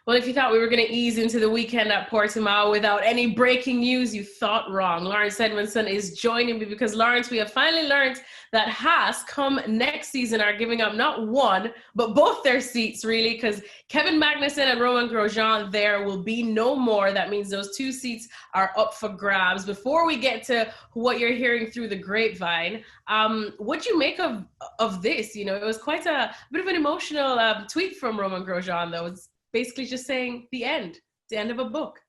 Well, if you thought we were going to ease into the weekend at Portimao without any breaking news, you thought wrong. Laurence Edmondson is joining me because, Laurence, we have finally learned that Haas come next season are giving up not one, but both their seats, really, because Kevin Magnussen and Romain Grosjean there will be no more. That means those two seats are up for grabs. Before we get to what you're hearing through the grapevine, what do you make of this? You know, it was quite a bit of an emotional tweet from Romain Grosjean, though. It's basically just saying the end of a book.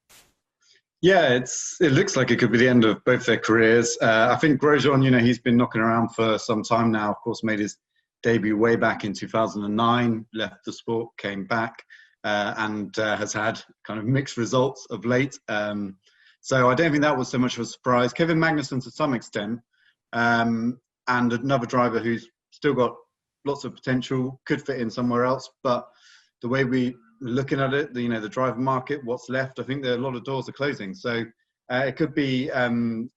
Yeah, it looks like it could be the end of both their careers. I think Grosjean, you know, he's been knocking around for some time now. Of course, made his debut way back in 2009, left the sport, came back, and has had kind of mixed results of late. So I don't think that was so much of a surprise. Kevin Magnussen to some extent, and another driver who's still got lots of potential, could fit in somewhere else. But the way we looking at it, you know, the driver market, what's left, I think there are a lot of doors are closing. So it could be the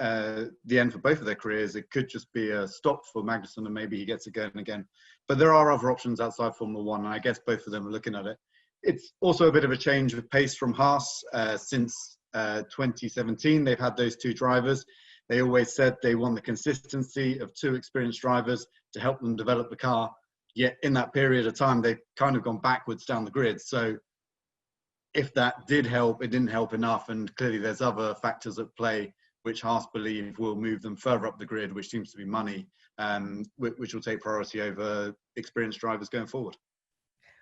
end for both of their careers. It could just be a stop for Magnussen and maybe he gets it going again. But there are other options outside Formula One, and I guess both of them are looking at it. It's also a bit of a change of pace from Haas. Since 2017, they've had those two drivers. They always said they want the consistency of two experienced drivers to help them develop the car. Yet in that period of time, they've kind of gone backwards down the grid. So if that did help, it didn't help enough. And clearly there's other factors at play, which Haas believe will move them further up the grid, which seems to be money, which will take priority over experienced drivers going forward.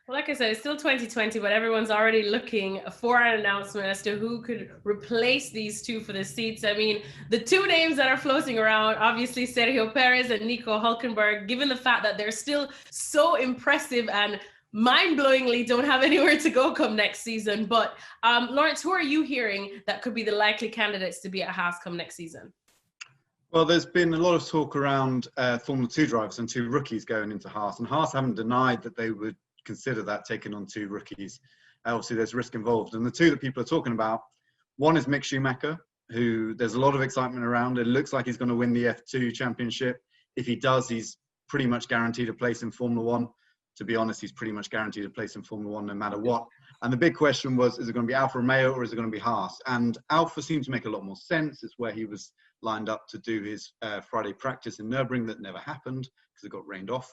Well, like I said, it's still 2020, but everyone's already looking for an announcement as to who could replace these two for the seats. I mean, the two names that are floating around, obviously Sergio Perez and Nico Hulkenberg, given the fact that they're still so impressive and mind-blowingly don't have anywhere to go come next season. But Laurence, who are you hearing that could be the likely candidates to be at Haas come next season? Well, there's been a lot of talk around Formula 2 drivers and two rookies going into Haas, and Haas haven't denied that they would consider that, taking on two rookies. Obviously, there's risk involved. And the two that people are talking about, one is Mick Schumacher, who there's a lot of excitement around. It looks like he's going to win the F2 championship. If he does, he's pretty much guaranteed a place in Formula One. To be honest, he's pretty much guaranteed a place in Formula One no matter what. And the big question was, is it going to be Alfa Romeo or is it going to be Haas? And Alfa seemed to make a lot more sense. It's where he was lined up to do his Friday practice in Nürburgring that never happened because it got rained off.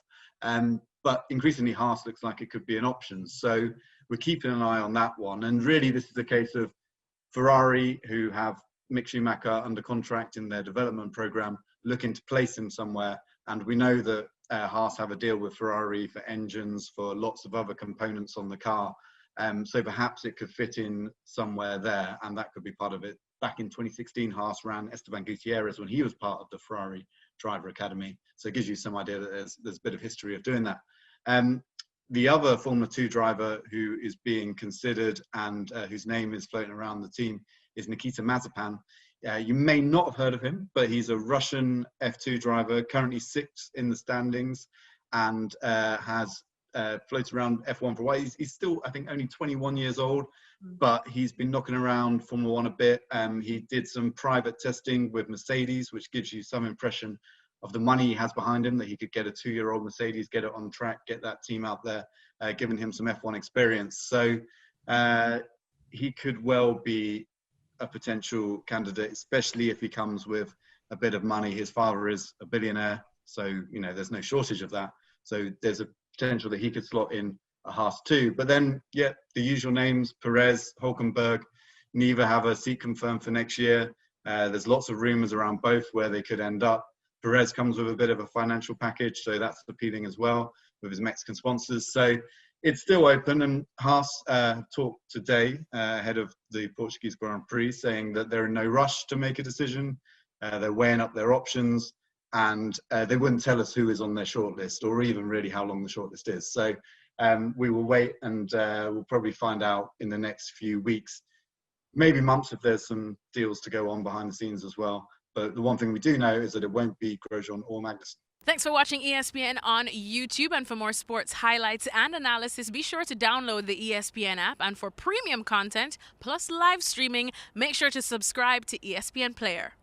But increasingly, Haas looks like it could be an option. So we're keeping an eye on that one. And really, this is a case of Ferrari, who have Mick Schumacher under contract in their development program, looking to place him somewhere. And we know that Haas have a deal with Ferrari for engines, for lots of other components on the car. So perhaps it could fit in somewhere there, and that could be part of it. Back in 2016, Haas ran Esteban Gutierrez when he was part of the Ferrari Driver Academy. So it gives you some idea that there's a bit of history of doing that. The other Formula 2 driver who is being considered and whose name is floating around the team is Nikita Mazepin. You may not have heard of him, but he's a Russian F2 driver, currently 6th in the standings, and has floated around F1 for a while. He's still, I think, only 21 years old, but he's been knocking around Formula 1 a bit. He did some private testing with Mercedes, which gives you some impression of the money he has behind him, that he could get a 2-year-old Mercedes, get it on track, get that team out there, giving him some F1 experience. So he could well be a potential candidate, especially if he comes with a bit of money. His father is a billionaire, so you know there's no shortage of that. So there's a potential that he could slot in a Haas too. But then, yeah, the usual names: Perez, Hulkenberg. Neither have a seat confirmed for next year. There's lots of rumours around both where they could end up. Perez comes with a bit of a financial package, so that's appealing as well with his Mexican sponsors. So it's still open, and Haas talked today ahead of the Portuguese Grand Prix, saying that they're in no rush to make a decision. They're weighing up their options, and they wouldn't tell us who is on their shortlist or even really how long the shortlist is. So we will wait, and we'll probably find out in the next few weeks, maybe months, if there's some deals to go on behind the scenes as well. But the one thing we do know is that it won't be Grosjean or Magnussen. Thanks for watching ESPN on YouTube, and for more sports highlights and analysis, be sure to download the ESPN app, and for premium content plus live streaming, make sure to subscribe to ESPN Player.